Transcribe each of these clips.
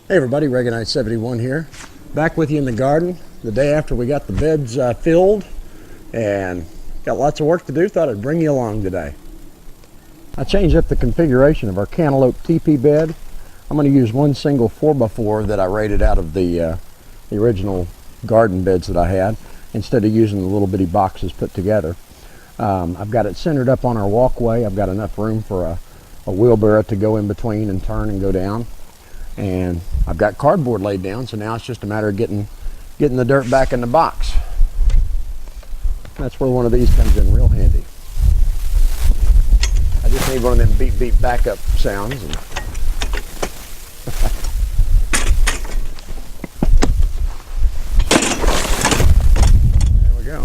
Hey everybody, Reganite 71 here. Back with you in the garden the day after we got the beds filled and got lots of work to do. Thought I'd bring you along today. I changed up the configuration of our Cantelope Tee Pee bed. I'm going to use one single 4x4 that I rated out of the original garden beds that I had, instead of using the little bitty boxes put together. I've got it centered up on our walkway. I've got enough room for a wheelbarrow to go in between and turn and go down. And I've got cardboard laid down, so now it's just a matter of getting the dirt back in the box. That's where one of these comes in real handy. I just need one of them beep beep backup sounds. And there we go.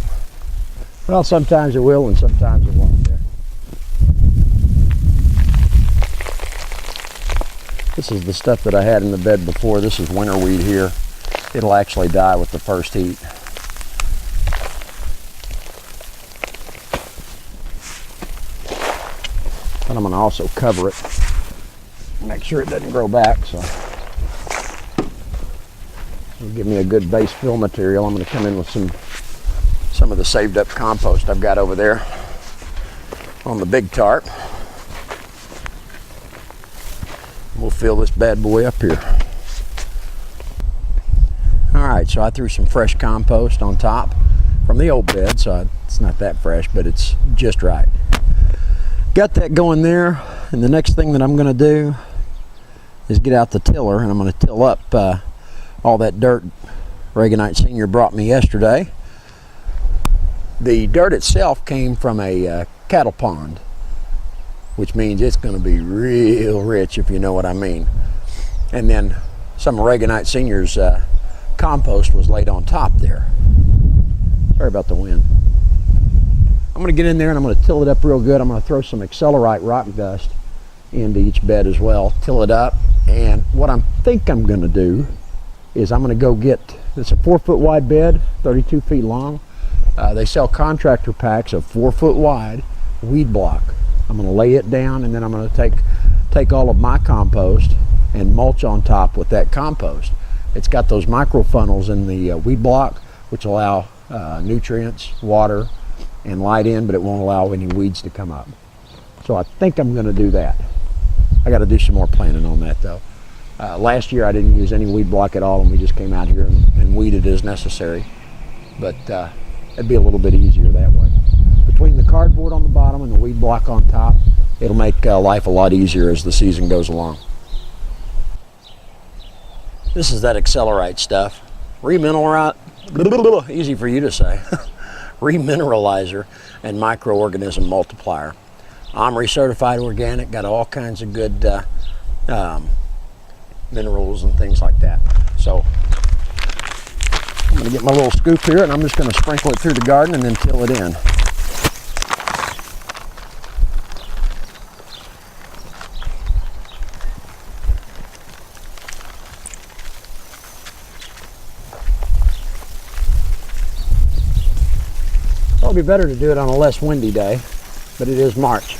Well, sometimes it will and sometimes it won't. There. This is the stuff that I had in the bed before. This is winter weed here. It'll actually die with the first heat. And I'm going to also cover it, make sure it doesn't grow back. So it'll give me a good base fill material. I'm going to come in with some of the saved up compost I've got over there on the big tarp. We'll fill this bad boy up here. All right, so I threw some fresh compost on top from the old bed, so it's not that fresh, but it's just right. Got that going there, and the next thing that I'm going to do is get out the tiller, and I'm going to till up all that dirt Reganite Senior brought me yesterday. The dirt itself came from a cattle pond, which means it's going to be real rich, if you know what I mean. And then some of Reganite Senior's compost was laid on top there. Sorry about the wind. I'm going to get in there and I'm going to till it up real good. I'm going to throw some Excellerite Rock Dust into each bed as well, till it up. And what I think I'm going to do is I'm going to go get, it's a 4-foot wide bed, 32 feet long. They sell contractor packs of 4-foot wide weed block. I'm going to lay it down, and then I'm going to take all of my compost and mulch on top with that compost. It's got those micro funnels in the weed block, which allow nutrients, water, and light in, but it won't allow any weeds to come up. So I think I'm going to do that. I got to do some more planning on that though. Last year I didn't use any weed block at all, and we just came out here and weeded as necessary. But it'd be a little bit easier that way. Between the cardboard on the bottom and the weed block on top, it'll make life a lot easier as the season goes along. This is that Excellerite stuff. Remineralize, easy for you to say. Remineralizer and microorganism multiplier. OMRI certified organic, got all kinds of good minerals and things like that. So I'm going to get my little scoop here, and I'm just going to sprinkle it through the garden and then till it in. It'd be better to do it on a less windy day, but it is March.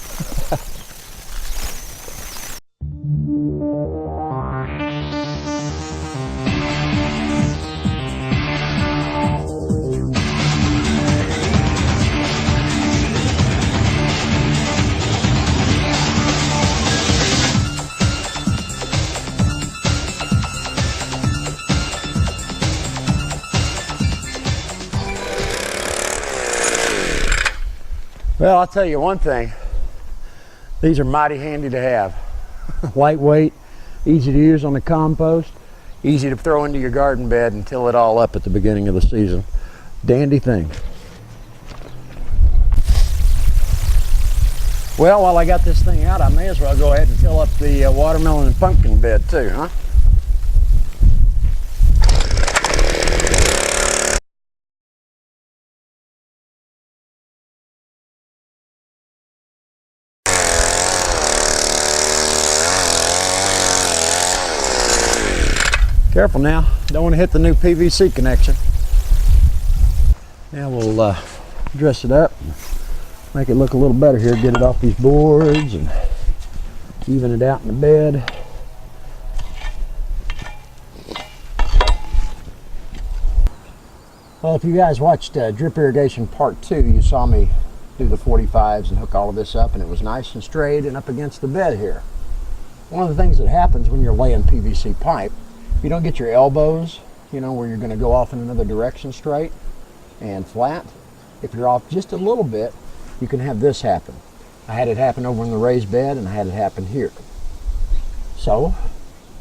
Well, I'll tell you one thing, these are mighty handy to have. Lightweight, easy to use on the compost, easy to throw into your garden bed and till it all up at the beginning of the season. Dandy thing. Well, while I got this thing out, I may as well go ahead and till up the watermelon and pumpkin bed too, huh? Careful now, don't want to hit the new PVC connection. Now we'll dress it up, make it look a little better here, get it off these boards and even it out in the bed. Well, if you guys watched Drip Irrigation Part 2, you saw me do the 45s and hook all of this up, and it was nice and straight and up against the bed here. One of the things that happens when you're laying PVC pipe, if you don't get your elbows, you know, where you're going to go off in another direction straight and flat, if you're off just a little bit, you can have this happen. I had it happen over in the raised bed, and I had it happen here. So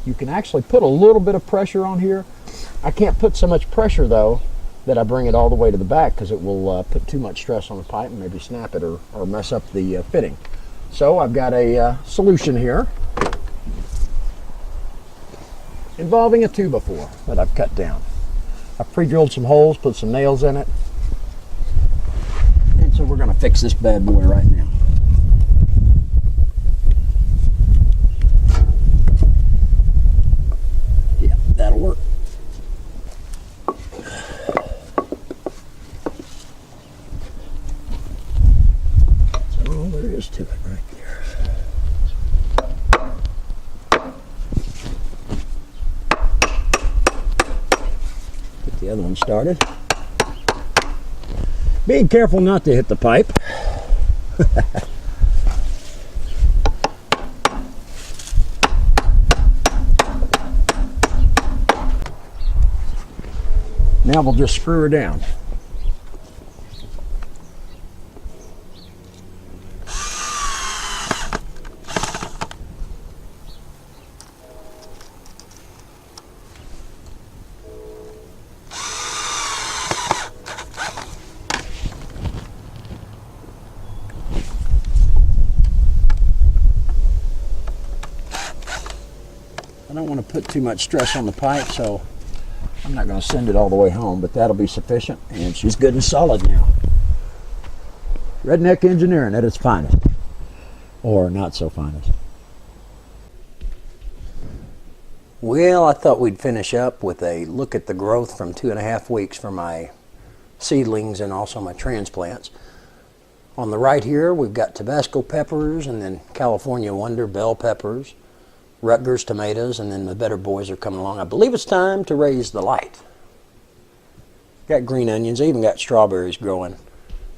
you can actually put a little bit of pressure on here. I can't put so much pressure though that I bring it all the way to the back, because it will put too much stress on the pipe and maybe snap it or mess up the fitting. So I've got a solution here involving a 2x4 that I've cut down. I've pre-drilled some holes, put some nails in it, and so we're going to fix this bad boy right now. Yeah, that'll work. So there is to it right there. Get the other one started. Be careful not to hit the pipe. Now we'll just screw her down. I don't want to put too much stress on the pipe, so I'm not going to send it all the way home, but that'll be sufficient, and she's good and solid now. Redneck engineering at its finest, or not so finest. Well, I thought we'd finish up with a look at the growth from 2.5 weeks for my seedlings and also my transplants. On the right here, we've got Tabasco peppers, and then California Wonder bell peppers, Rutgers tomatoes, and then the better boys are coming along. I believe it's time to raise the light. Got green onions. I even got strawberries growing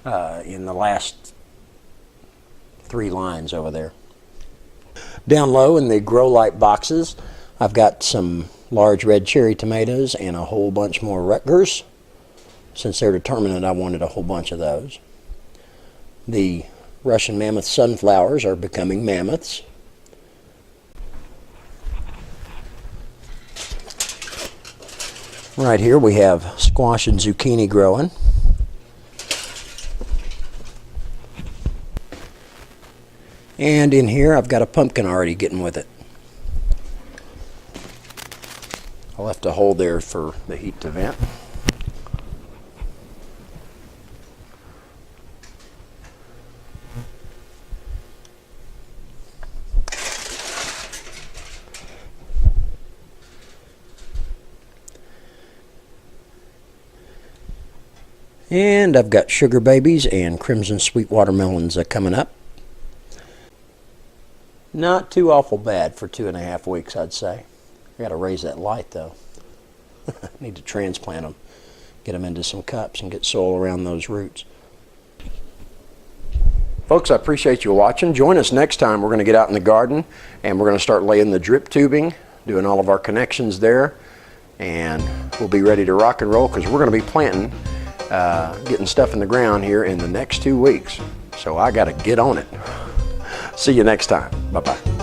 in the last 3 lines over there. Down low in the grow light boxes, I've got some large red cherry tomatoes and a whole bunch more Rutgers. Since they're determinate, I wanted a whole bunch of those. The Russian mammoth sunflowers are becoming mammoths. Right here we have squash and zucchini growing. And in here I've got a pumpkin already getting with it. I left a hole there for the heat to vent. And I've got sugar babies and crimson sweet watermelons coming up. Not too awful bad for 2.5 weeks, I'd say. I got to raise that light though. Need to transplant them, get them into some cups and get soil around those roots. Folks, I appreciate you watching. Join us next time. We're going to get out in the garden and we're going to start laying the drip tubing, doing all of our connections there, and we'll be ready to rock and roll because we're going to be planting, getting stuff in the ground here in the next 2 weeks. So I got to get on it. See you next time. Bye-bye.